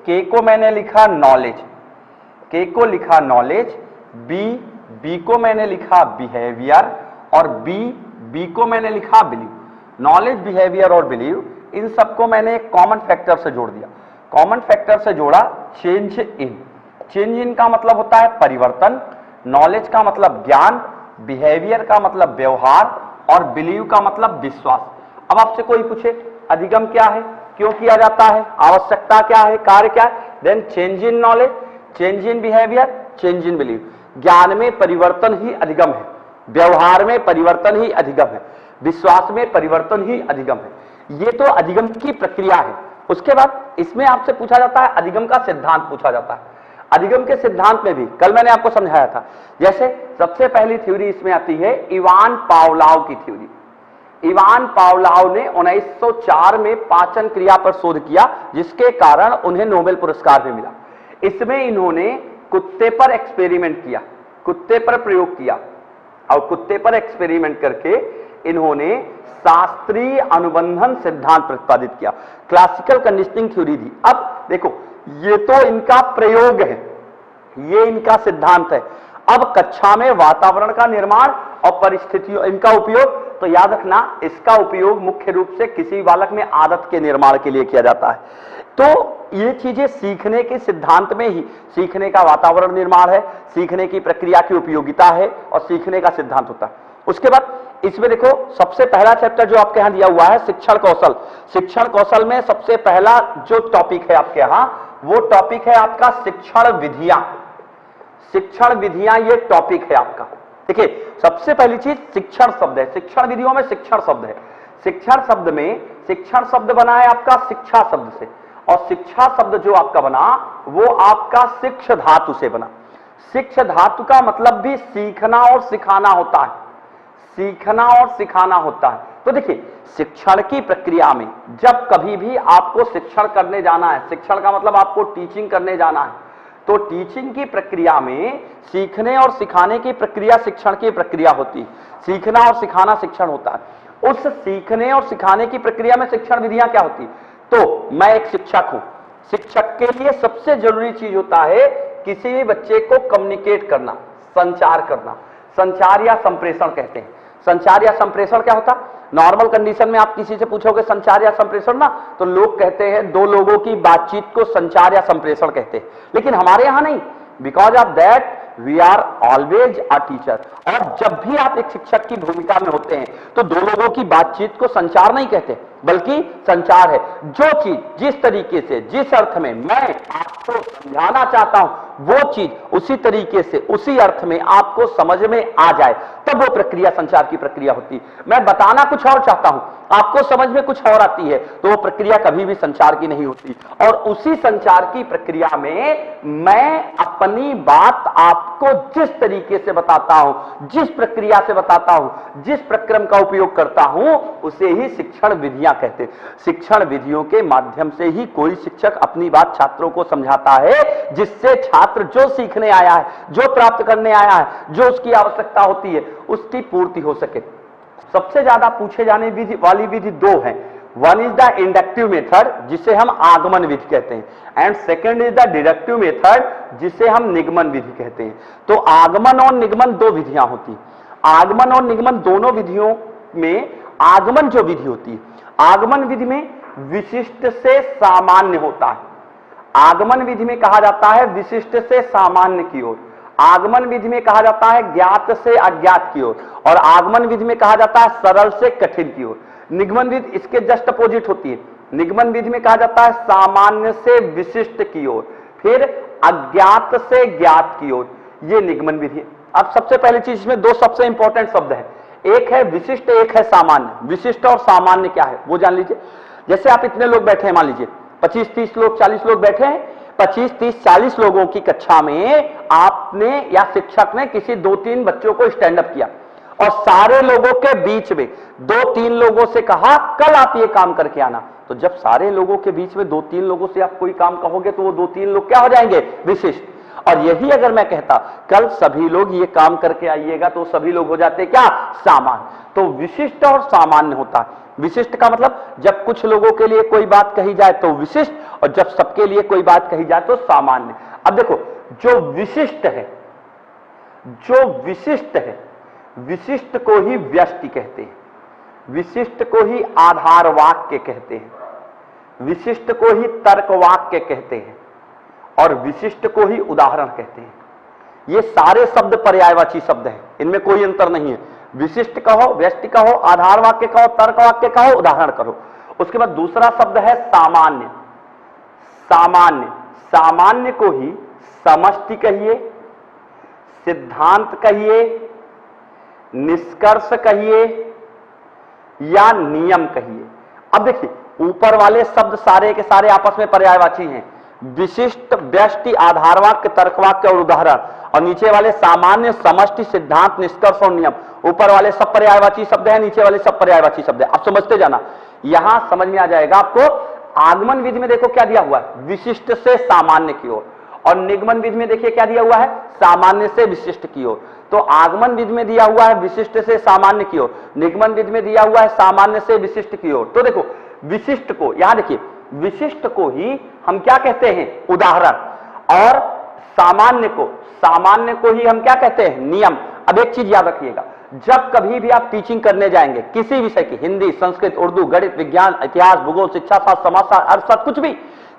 के को मैंने लिखा नॉलेज, के को लिखा नॉलेज, बी को मैंने लिखा बिहेवियर और बी को मैंने लिखा बिलीव। नॉलेज, बिहेवियर और बिलीव, इन सबको मैंने एक कॉमन फैक्टर से जोड़ दिया। कॉमन फैक्टर से जोड़ा चेंज इन। चेंज इन का मतलब होता है परिवर्तन, नॉलेज का मतलब ज्ञान, बिहेवियर का मतलब व्यवहार और बिलीव का मतलब विश्वास। अब आपसे कोई पूछे अधिगम क्या है, क्यों किया जाता है, आवश्यकता क्या है, कार्य क्या है, then change in knowledge, change in behaviour, change in believe. ज्ञान में परिवर्तन ही अधिगम है, व्यवहार में परिवर्तन ही अधिगम है, विश्वास में परिवर्तन ही अधिगम है। ये तो अधिगम की प्रक्रिया है। उसके बाद इसमें आपसे पूछा जाता है अधिगम का सिद्धांत पूछा जाता है। अधिगम के सिद्धांत में भी कल मैंने आपको समझाया था। जैसे सबसे पहली थ्योरी इसमें आती है इवान पावलोव की थ्योरी। इवान पावलोव ने 1904 में पाचन क्रिया पर शोध किया, जिसके कारण उन्हें नोबेल पुरस्कार भी मिला। इसमें इन्होंने कुत्ते पर एक्सपेरिमेंट किया, कुत्ते पर प्रयोग किया और कुत्ते पर एक्सपेरिमेंट करके इन्होंने शास्त्रीय अनुबंधन सिद्धांत प्रतिपादित किया, क्लासिकल कंडीशनिंग थ्योरी दी। अब देखो ये तो इनका प्रयोग है, ये इनका सिद्धांत है। अब कक्षा में वातावरण का निर्माण और परिस्थितियों, इनका उपयोग, तो याद रखना इसका उपयोग मुख्य रूप से किसी बालक में आदत के निर्माण के लिए किया जाता है। तो ये चीजें सीखने के सिद्धांत में ही सीखने का वातावरण निर्माण है, सीखने की प्रक्रिया की उपयोगिता है और सीखने का सिद्धांत होता है। उसके बाद इसमें देखो सबसे पहला चैप्टर जो आपके यहां दिया हुआ है शिक्षण कौशल। शिक्षण कौशल में सबसे पहला जो टॉपिक है आपके यहां, वो टॉपिक है आपका शिक्षण विधियां। शिक्षण विधियां ये टॉपिक है आपका। देखिए सबसे पहली चीज शिक्षण शब्द है, शिक्षण विधियों में शिक्षण शब्द है। शिक्षण शब्द में शिक्षण शब्द बना है आपका शिक्षा शब्द से, और शिक्षा शब्द जो आपका बना वो आपका शिक्ष धातु से बना। शिक्ष धातु का मतलब भी सीखना और सिखाना होता है, सीखना और सिखाना होता है। तो देखिए शिक्षण की प्रक्रिया में जब कभी भी आपको शिक्षण करने जाना है, शिक्षण का मतलब आपको टीचिंग करने जाना है, तो टीचिंग की प्रक्रिया में सीखने और सिखाने की प्रक्रिया शिक्षण की प्रक्रिया होती है, सीखना और सिखाना शिक्षण होता है। उस सीखने और सिखाने की प्रक्रिया में शिक्षण विधियां क्या होती है? तो मैं एक शिक्षक हूं, शिक्षक के लिए सबसे जरूरी चीज होता है किसी भी बच्चे को कम्युनिकेट करना, संचार करना। संचार या संप्रेषण कहते हैं। संचार या संप्रेषण क्या होता? नॉर्मल कंडीशन में आप किसी से पूछोगे संचार या संप्रेषण ना, तो लोग कहते हैं दो लोगों की बातचीत को संचार या संप्रेषण कहते हैं। लेकिन हमारे यहां नहीं, because of that we are always a teacher. और जब भी आप एक शिक्षक की भूमिका में होते हैं तो दो लोगों की बातचीत को संचार नहीं कहते, बल्कि संचार है। जो चीज जिस तरीके से, जिस अर्थ में मैं आपको समझाना चाहता हूं, वो चीज उसी तरीके से, उसी अर्थ में आपको समझ में आ जाए, तब वो प्रक्रिया संचार की प्रक्रिया होती है। मैं बताना कुछ और चाहता हूं, आपको समझ में कुछ और आती है, तो वो प्रक्रिया कभी भी संचार की नहीं होती। और उसी संचार की प्रक्रिया में मैं अपनी बात आपको जिस तरीके से बताता हूं, जिस प्रक्रिया से बताता हूं, जिस प्रक्रम का उपयोग करता हूं, उसे ही शिक्षण विधियां कहते हैं। शिक्षण विधियों के माध्यम से ही कोई शिक्षक अपनी बात छात्रों को समझाता है, जिससे छात्र जो सीखने आया है, जो प्राप्त करने आया है, जो उसकी आवश्यकता होती है, उसकी पूर्ति हो सके। सबसे ज्यादा पूछे जाने वाली विधि दो है। One is the inductive method, जिसे हम आगमन विधि कहते हैं, and second is the deductive method, जिसे हम निगमन विधि कहते हैं। तो आगमन और निगमन दो विधियां होती हैं। आगमन और निगमन दोनों विधियों में आगमन जो विधि होती है, आगमन विधि में विशिष्ट से सामान्य होता है। आगमन विधि में कहा जाता है विशिष्ट से सामान्य की ओर, आगमन विधि में कहा जाता है ज्ञात से अज्ञात की ओर, और आगमन विधि में कहा जाता है सरल से कठिन की ओर। निगमन विधि इसके जस्ट अपोजिट होती है। निगमन विधि में कहा जाता है सामान्य से विशिष्ट की ओर, फिर अज्ञात से ज्ञात की ओर। ये निगमन विधि। अब सबसे पहली चीज में दो सबसे इंपॉर्टेंट शब्द है, एक है विशिष्ट, एक है सामान्य। विशिष्ट और सामान्य क्या है वो जान लीजिए। जैसे आप इतने लोग बैठे हैं, मान लीजिए 25-30 लोग, 40 लोग बैठे हैं। 25-30-40 लोगों की कक्षा में आपने या शिक्षक ने किसी 2-3 बच्चों को स्टैंड अप किया और सारे लोगों के बीच में 2-3 लोगों से कहा कल आप ये काम करके आना। तो जब सारे लोगों के बीच में 2-3 लोगों से आप कोई काम कहोगे तो वो 2-3 लोग क्या हो जाएंगे? विशिष्ट। और यही अगर मैं कहता कल सभी लोग ये काम करके आइएगा तो सभी लोग हो जाते क्या, सामान्य। तो विशिष्ट और सामान्य होता है। विशिष्ट का मतलब जब कुछ लोगों के लिए कोई बात कही जाए तो विशिष्ट, और जब सबके लिए कोई बात कही जाए तो सामान्य। अब देखो, जो विशिष्ट है, जो विशिष्ट है, विशिष्ट को ही व्यष्टि कहते हैं, विशिष्ट को ही आधार वाक्य कहते हैं, विशिष्ट को ही तर्क वाक्य कहते हैं, और विशिष्ट को ही उदाहरण कहते हैं। ये सारे शब्द पर्यायवाची शब्द हैं, इनमें कोई अंतर नहीं है। विशिष्ट कहो, व्यष्टि कहो, आधार वाक्य कहो, तर्क वाक्य कहो, उदाहरण कहो। उसके बाद दूसरा शब्द है सामान्य। सामान्य, सामान्य को ही समष्टि कहिए, सिद्धांत कहिए, निष्कर्ष कहिए या नियम कहिए। अब देखिए, ऊपर वाले शब्द सारे के सारे आपस में पर्यायवाची हैं, विशिष्ट, व्यष्टि, आधारवाक्य, तर्कवाक्य और उदाहरण, और नीचे वाले सामान्य, समष्टि, सिद्धांत, निष्कर्ष और नियम। ऊपर वाले सब पर्यायवाची शब्द हैं, नीचे वाले सब पर्यायवाची शब्द हैं। आप समझते जाना, यहां समझ में आ जाएगा आपको। आगमन विधि में देखो क्या दिया हुआ है, विशिष्ट से सामान्य की ओर, और निगमन विधि में देखिए क्या दिया हुआ है, सामान्य से विशिष्ट की ओर। तो आगमन विधि में दिया हुआ है विशिष्ट से सामान्य की ओर, निगमन विधि में दिया हुआ है सामान्य से विशिष्ट की ओर। तो देखो, विशिष्ट को, यहां देखिए, विशिष्ट को ही हम क्या कहते हैं, उदाहरण, और सामान्य को ही हम क्या कहते हैं, नियम। अब एक चीज याद रखिएगा, जब कभी भी आप टीचिंग करने जाएंगे किसी विषय की, हिंदी, संस्कृत, उर्दू, गणित, विज्ञान, इतिहास, भूगोल, शिक्षा शास्त्र, समाजशास्त्र, अर्थशास्त्र, कुछ भी,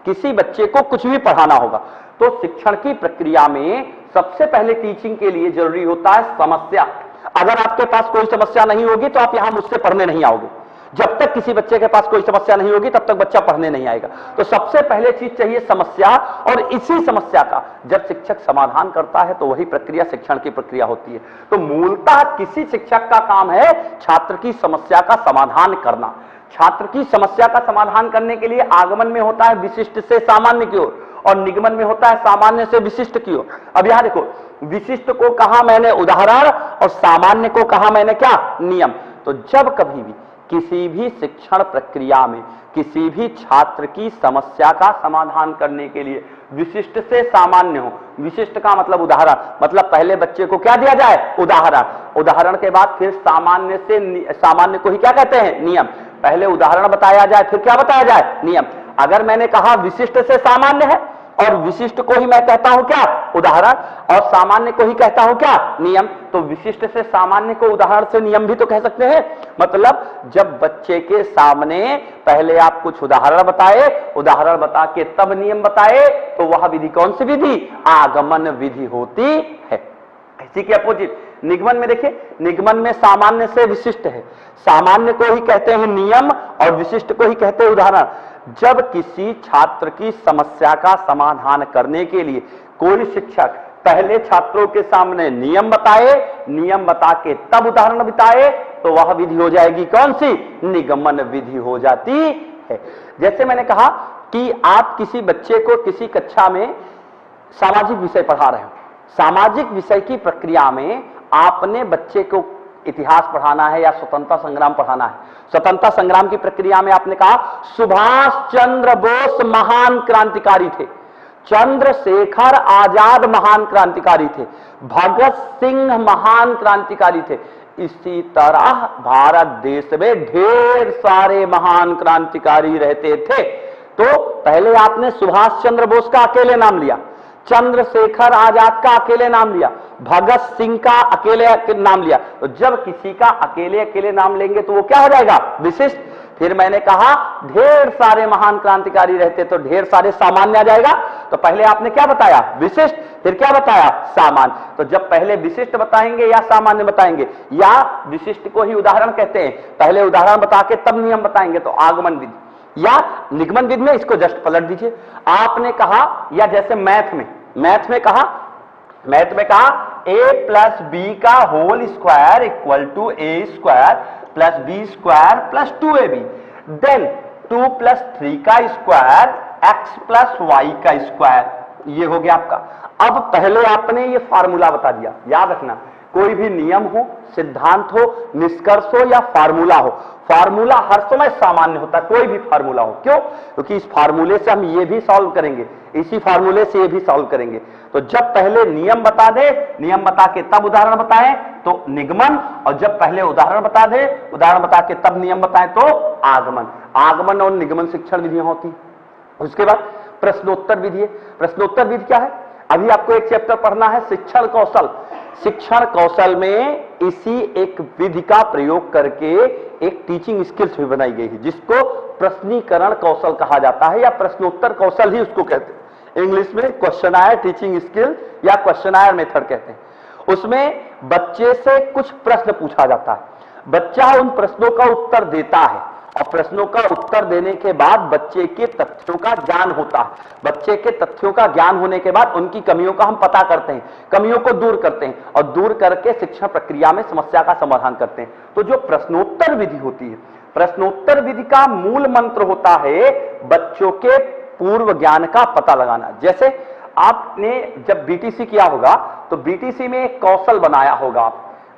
किसी बच्चे को कुछ भी पढ़ाना होगा, तो शिक्षण की प्रक्रिया में सबसे पहले टीचिंग के लिए जरूरी होता है समस्या। अगर आपके पास कोई समस्या नहीं होगी तो आप यहां मुझसे पढ़ने नहीं आओगे। जब तक किसी बच्चे के पास कोई समस्या नहीं होगी तब तक बच्चा पढ़ने नहीं आएगा। तो सबसे पहले चीज चाहिए समस्या, और इसी समस्या का जब शिक्षक समाधान करता है तो वही प्रक्रिया शिक्षण की प्रक्रिया होती है। तो मूलतः किसी शिक्षक का काम है छात्र की समस्या का समाधान करना। छात्र की समस्या का समाधान करने के लिए आगमन में होता है विशिष्ट से सामान्य की ओर, और निगमन में होता है सामान्य से विशिष्ट की ओर। अब यहां देखो, विशिष्ट को कहा मैंने उदाहरण, और सामान्य को कहा मैंने क्या, नियम। तो जब कभी भी किसी भी शिक्षण प्रक्रिया में किसी भी छात्र की समस्या का समाधान करने के लिए विशिष्ट से सामान्य हो, विशिष्ट का मतलब उदाहरण, मतलब पहले बच्चे को क्या दिया जाए, उदाहरण, उदाहरण के बाद फिर सामान्य से, सामान्य को ही क्या कहते हैं, नियम। पहले उदाहरण बताया जाए फिर क्या बताया जाए, नियम। अगर मैंने कहा विशिष्ट से सामान्य है, और विशिष्ट को ही मैं कहता हूं क्या, उदाहरण, और सामान्य को ही कहता हूं क्या, नियम, तो विशिष्ट से सामान्य को उदाहरण से नियम भी तो कह सकते हैं। मतलब जब बच्चे के सामने पहले आप कुछ उदाहरण बताए, उदाहरण बता के तब नियम बताए, तो वह विधि कौन सी विधि, आगमन विधि होती है। इसी के अपोजिट निगमन में देखिए, निगमन में सामान्य से विशिष्ट है, सामान्य को ही कहते हैं नियम और विशिष्ट को ही कहते हैं उदाहरण। जब किसी छात्र की समस्या का समाधान करने के लिए कोई शिक्षक पहले छात्रों के सामने नियम बताए, नियम बता के तब उदाहरण बताए, तो वह विधि हो जाएगी कौन सी, निगमन विधि हो जाती है। जैसे मैंने कहा कि आप किसी बच्चे को किसी कक्षा में सामाजिक विषय पढ़ा रहे हो, सामाजिक विषय की प्रक्रिया में आपने बच्चे को इतिहास पढ़ाना है या स्वतंत्रता संग्राम पढ़ाना है। स्वतंत्रता संग्राम की प्रक्रिया में आपने कहा सुभाष चंद्र बोस महान क्रांतिकारी थे, चंद्रशेखर आजाद महान क्रांतिकारी थे, भगत सिंह महान क्रांतिकारी थे। इसी तरह भारत देश में ढेर सारे महान क्रांतिकारी रहते थे। तो पहले आपने सुभाष चंद्र बोस का अकेले नाम लिया, चंद्रशेखर आजाद का अकेले नाम लिया, भगत सिंह का अकेले नाम लिया। तो जब किसी का अकेले अकेले नाम लेंगे तो वो क्या हो जाएगा, विशिष्ट। फिर मैंने कहा ढेर सारे महान क्रांतिकारी रहते, तो ढेर सारे सामान्य आ जाएगा। तो पहले आपने क्या बताया, विशिष्ट, फिर क्या बताया, सामान्य। तो जब पहले विशिष्ट बताएंगे या सामान्य बताएंगे, या विशिष्ट को ही उदाहरण कहते हैं, पहले उदाहरण बता के तब नियम बताएंगे, तो आगमन विधि। या निगमन विधि में इसको जस्ट पलट दीजिए। आपने कहा, या जैसे मैथ में कहा a प्लस बी का whole square equal to a square plus b square plus 2ab, then 2 plus 3 का स्क्वायर x प्लस वाई का स्क्वायर, ये हो गया आपका। अब पहले आपने ये फार्मूला बता दिया, याद रखना, कोई भी नियम हो, सिद्धांत हो, निष्कर्ष हो या फार्मूला हो, फार्मूला हर समय सामान्य होता है, कोई भी फार्मूला हो। क्यों? क्योंकि इस फार्मूले से हम ये भी सॉल्व करेंगे, इसी फार्मूले से ये भी सॉल्व करेंगे। तो जब पहले नियम बता दे, नियम बता के तब उदाहरण बताएं तो निगमन, और जब पहले उदाहरण बता दे, उदाहरण बता के तब नियम बताएं तो आगमन। आगमन और निगमन शिक्षण विधियां होती है। उसके बाद प्रश्नोत्तर विधि है। प्रश्नोत्तर विधि क्या है? अभी आपको एक चैप्टर पढ़ना है शिक्षण कौशल। शिक्षण कौशल में इसी एक विधि का प्रयोग करके एक टीचिंग स्किल्स भी बनाई गई है, जिसको प्रश्नीकरण कौशल कहा जाता है या प्रश्नोत्तर कौशल ही उसको कहते हैं। इंग्लिश में क्वेश्चनायर टीचिंग स्किल या क्वेश्चनायर मेथड कहते हैं। उसमें बच्चे से कुछ प्रश्न पूछा जाता है, बच्चा उन प्रश्नों का उत्तर देता है और प्रश्नों का उत्तर देने के बाद बच्चे के तथ्यों का ज्ञान होता है। बच्चे के तथ्यों का ज्ञान होने के बाद उनकी कमियों का हम पता करते हैं, कमियों को दूर करते हैं और दूर करके शिक्षण प्रक्रिया में समस्या का समाधान करते हैं। तो जो प्रश्नोत्तर विधि होती है, प्रश्नोत्तर विधि का मूल मंत्र होता है बच्चों के पूर्व ज्ञान का पता लगाना। जैसे आपने जब बीटीसी किया होगा तो बीटीसी में एक कौशल बनाया होगा,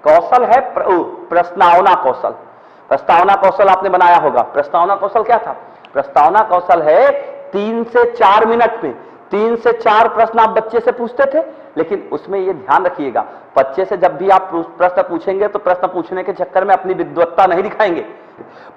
कौशल है प्रस्तावना कौशल। प्रस्तावना कौशल आपने बनाया होगा। प्रस्तावना कौशल क्या था? प्रस्तावना कौशल है 3 से 4 मिनट में 3 से 4 प्रश्न आप बच्चे से पूछते थे, लेकिन उसमें यह ध्यान रखिएगा, बच्चे से जब भी आप प्रश्न पूछेंगे तो प्रश्न पूछने के चक्कर में अपनी विद्वत्ता नहीं दिखाएंगे,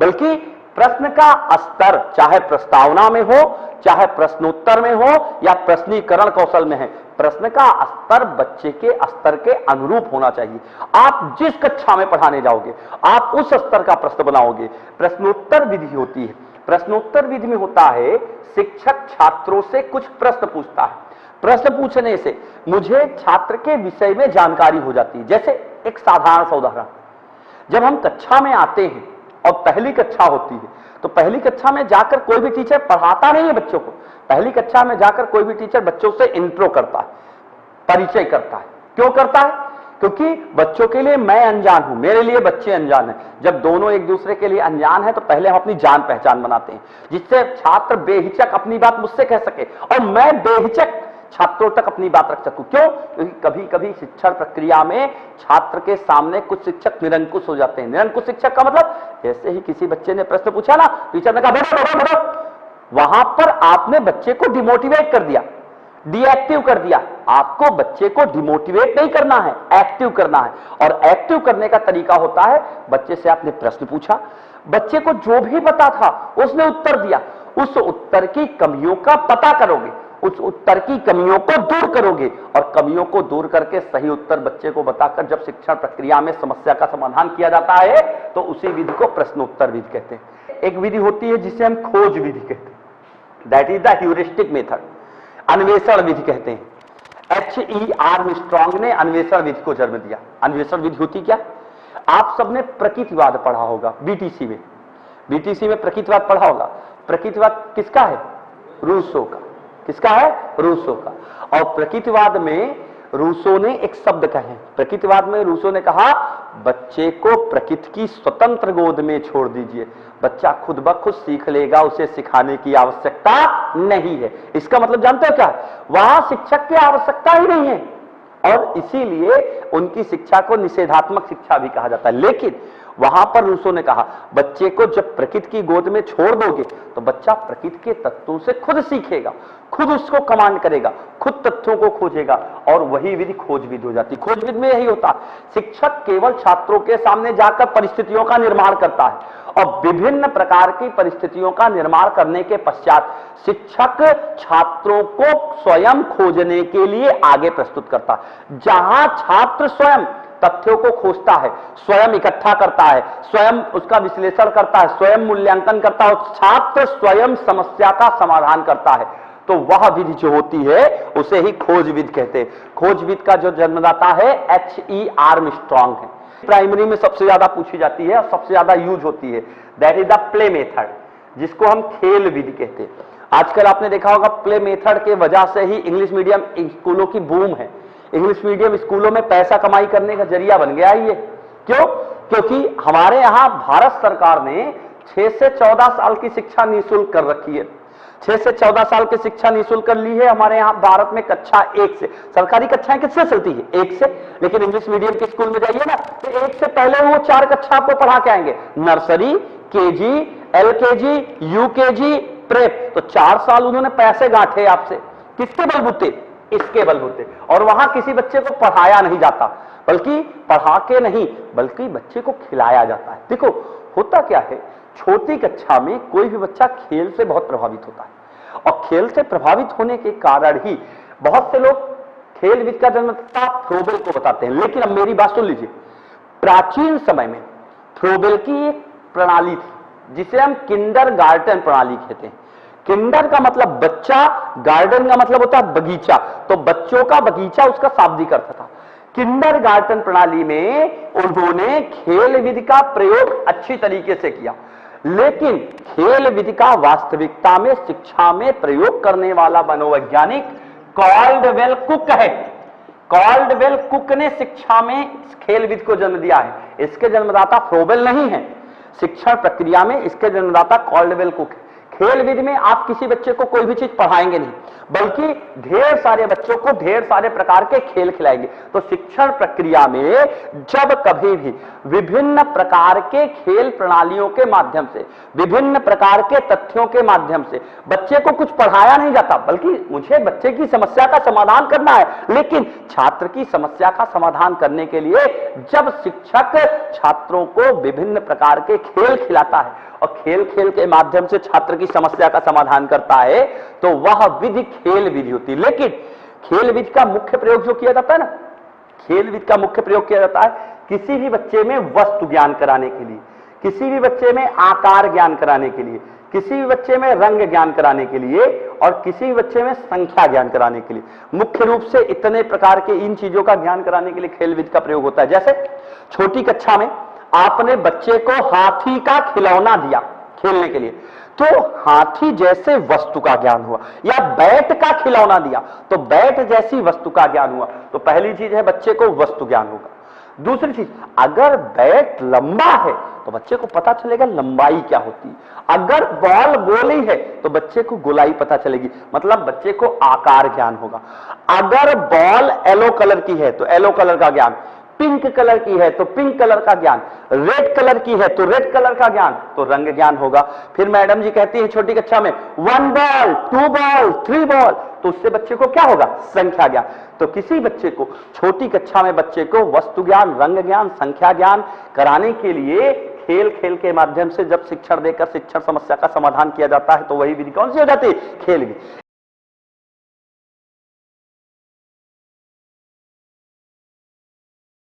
बल्कि प्रश्न का स्तर चाहे प्रस्तावना में हो, चाहे प्रश्नोत्तर में हो या प्रश्नीकरण कौशल में है, प्रश्न का स्तर बच्चे के स्तर के अनुरूप होना चाहिए। आप जिस कक्षा में पढ़ाने जाओगे आप उस स्तर का प्रश्न बनाओगे। प्रश्नोत्तर विधि होती है। प्रश्नोत्तर विधि में होता है शिक्षक छात्रों से कुछ प्रश्न पूछता है। प्रश्न पूछने से मुझे छात्र के विषय में जानकारी हो जाती है। जैसे एक साधारण सा उदाहरण, जब हम कक्षा में आते हैं और पहली कक्षा होती है तो पहली कक्षा में जाकर कोई भी टीचर पढ़ाता नहीं है बच्चों को। पहली कक्षा में जाकर कोई भी टीचर बच्चों से इंट्रो करता है, परिचय करता है। क्यों करता है? क्योंकि बच्चों के लिए मैं अनजान हूं, मेरे लिए बच्चे अनजान हैं। जब दोनों एक दूसरे के लिए अनजान है तो पहले हम अपनी जान पहचान बनाते हैं, जिससे छात्र बेहिचक अपनी बात मुझसे कह सके और मैं बेहिचक छात्रों तक अपनी बात रख सकूं। क्यों? क्योंकि कभी कभी शिक्षण प्रक्रिया में छात्र के सामने कुछ शिक्षक निरंकुश हो जाते हैं। निरंकुश शिक्षक का मतलब, जैसे ही किसी बच्चे ने प्रश्न पूछा ना, टीचर ने कहा बैठो बैठो बैठो, वहां पर आपने बच्चे को डिमोटिवेट कर दिया, डीएक्टिव कर दिया। आपको बच्चे को डिमोटिवेट नहीं करना है, एक्टिव करना है। और एक्टिव करने का तरीका होता है, बच्चे से आपने प्रश्न पूछा, बच्चे को जो भी पता था उसने उत्तर दिया, उस उत्तर की कमियों का पता करोगे, उस उत्तर की कमियों को दूर करोगे और कमियों को दूर करके सही उत्तर बच्चे को बताकर जब शिक्षण प्रक्रिया में समस्या का समाधान किया जाता है तो उसी विधि को प्रश्नोत्तर विधि कहते हैं। एक विधि होती है जिसे हम खोज विधि कहते हैं, that is the heuristic method. अन्वेषण विधि कहते हैं। H.E. आर्मस्ट्रांग ने अन्वेषण विधि को जन्म दिया। अन्वेषण विधि होती क्या? आप सबने प्रकृतिवाद पढ़ा होगा बीटीसी में। बीटीसी में प्रकृतिवाद पढ़ा होगा। प्रकृतिवाद किसका है? रूसो का। किसका है? रूसो का। और प्रकृतिवाद में रूसो ने एक शब्द कहे। प्रकृतिवाद में रूसो ने कहा बच्चे को प्रकृति की स्वतंत्र गोद में छोड़ दीजिए, बच्चा खुद ब खुद सीख लेगा, उसे सिखाने की आवश्यकता नहीं है। इसका मतलब जानते हो क्या? वहां शिक्षक की आवश्यकता ही नहीं है और इसीलिए उनकी शिक्षा को निषेधात्मक शिक्षा भी कहा जाता है। लेकिन वहां पर रूसो ने कहा बच्चे को जब प्रकृति की गोद में छोड़ दोगे तो बच्चा प्रकृति के तत्वों से खुद सीखेगा, खुद उसको कमांड करेगा, खुद तथ्यों को खोजेगा और वही विधि खोज विधि हो जाती। खोज विधि में यही होता, शिक्षक केवल छात्रों के सामने जाकर परिस्थितियों का निर्माण करता है और विभिन्न प्रकार की परिस्थितियों का निर्माण करने के पश्चात शिक्षक छात्रों को स्वयं खोजने के लिए आगे प्रस्तुत करता है। जहां छात्र स्वयं तथ्यों को खोजता है, स्वयं इकट्ठा करता है, स्वयं उसका विश्लेषण करता है, स्वयं मूल्यांकन करता है, छात्र स्वयं समस्या का समाधान करता है, तो वह विधि जो होती है उसे ही खोज विधि कहते हैं। खोज विधि का जो जन्मदाता है H.E. आर्मस्ट्रांग है। प्राइमरी में सबसे ज्यादा पूछी जाती है और सबसे ज्यादा यूज होती है, that is the play method, जिसको हम खेल विधि कहते हैं। आजकल आपने देखा होगा प्ले मेथड के वजह से ही इंग्लिश मीडियम स्कूलों की बूम है। इंग्लिश मीडियम स्कूलों में पैसा कमाई करने का जरिया बन गया है ये। क्यों? क्योंकि हमारे यहां भारत सरकार ने 6 से 14 साल की शिक्षा निःशुल्क कर रखी है। 6 से 14 साल की शिक्षा निःशुल्क कर ली है हमारे यहाँ भारत में कक्षा 1 से। सरकारी कक्षाएं किससे चलती है? 1 से। लेकिन इंग्लिश मीडियम के स्कूल में जाइए ना तो 1 से पहले वो 4 कक्षा आपको पढ़ा के आएंगे, nursery, KG, LKG, UKG, prep. तो 4 साल उन्होंने पैसे गांठे आपसे, किसके बलबूते? इसके बलबूते। और वहां किसी बच्चे को पढ़ाया नहीं जाता, बल्कि पढ़ा के नहीं, बल्कि बच्चे को खिलाया जाता है। देखो होता क्या है, छोटी कक्षा में कोई भी बच्चा खेल से बहुत प्रभावित होता है, और खेल से प्रभावित होने के कारण ही बहुत से लोग खेलविद का जन्मदाता फ्रोबेल को बताते हैं। लेकिन अब मेरी बात सुन लीजिए, प्राचीन समय में फ्रोबेल की एक प्रणाली थी जिसे हम किंडरगार्टन प्रणाली कहते हैं। किंडर का मतलब बच्चा, गार्डन का मतलब होता है बगीचा, तो बच्चों का बगीचा उसका शाब्दिक अर्थ था। किंडरगार्टन प्रणाली में उन्होंने खेल विधि का प्रयोग अच्छी तरीके से किया, लेकिन खेल विधि का वास्तविकता में शिक्षा में प्रयोग करने वाला मनोवैज्ञानिक कॉल्डवेल कुक है। कॉल्डवेल कुक ने शिक्षा में खेल विधि को जन्म दिया है, इसके जन्मदाता फ्रोबेल नहीं है। शिक्षण प्रक्रिया में इसके जन्मदाता कॉल्डवेल कुक है। खेल विधि में आप किसी बच्चे को कोई भी चीज पढ़ाएंगे नहीं, बल्कि ढेर सारे बच्चों को ढेर सारे प्रकार के खेल खिलाएंगे। तो शिक्षण प्रक्रिया में जब कभी भी विभिन्न प्रकार के खेल प्रणालियों के माध्यम से, विभिन्न प्रकार के तथ्यों के माध्यम से बच्चे को कुछ पढ़ाया नहीं जाता, बल्कि मुझे बच्चे की समस्या का समाधान करना है। लेकिन छात्र की समस्या का समाधान करने के लिए जब शिक्षक छात्रों को विभिन्न प्रकार के खेल खिलाता है और खेल खेल के माध्यम से छात्र की समस्या का समाधान करता है, तो वह विधि खेल विधि होती है। लेकिन खेल विधि का मुख्य प्रयोग जो किया जाता है ना, खेल विधि का मुख्य प्रयोग किया जाता है किसी भी बच्चे में वस्तु ज्ञान कराने के लिए, किसी भी बच्चे में आकार ज्ञान कराने के लिए, किसी भी बच्चे में रंग ज्ञान कराने के लिए, और किसी भी बच्चे में संख्या ज्ञान कराने के लिए। मुख्य रूप से इतने प्रकार के इन चीजों का ज्ञान कराने के लिए खेल विधि का प्रयोग होता है। जैसे छोटी कक्षा में आपने बच्चे को हाथी का खिलौना दिया खेलने के लिए, तो हाथी जैसे वस्तु का ज्ञान हुआ, या बैट का खिलौना दिया तो बैट जैसी वस्तु का ज्ञान हुआ। तो पहली चीज है बच्चे को वस्तु ज्ञान होगा। दूसरी चीज, अगर बैट लंबा है तो बच्चे को पता चलेगा लंबाई क्या होती है। अगर बॉल गोली है तो बच्चे को गोलाई पता चलेगी, मतलब बच्चे को आकार ज्ञान होगा। अगर बॉल येलो कलर की है तो येलो कलर का ज्ञान, पिंक कलर की है तो पिंक कलर का ज्ञान, रेड कलर की है तो रेड कलर का ज्ञान, तो रंग ज्ञान होगा। फिर मैडम जी कहती है छोटी कक्षा में 1 बॉल, 2 बॉल, 3 बॉल, तो उससे बच्चे को क्या होगा? संख्या ज्ञान। तो किसी बच्चे को छोटी कक्षा में बच्चे को वस्तु ज्ञान, रंग ज्ञान, संख्या ज्ञान कराने के लिए खेल खेल के माध्यम से जब शिक्षण देकर शिक्षण समस्या का समाधान किया जाता है, तो वही विधि कौन सी हो जाती है? खेल विधि।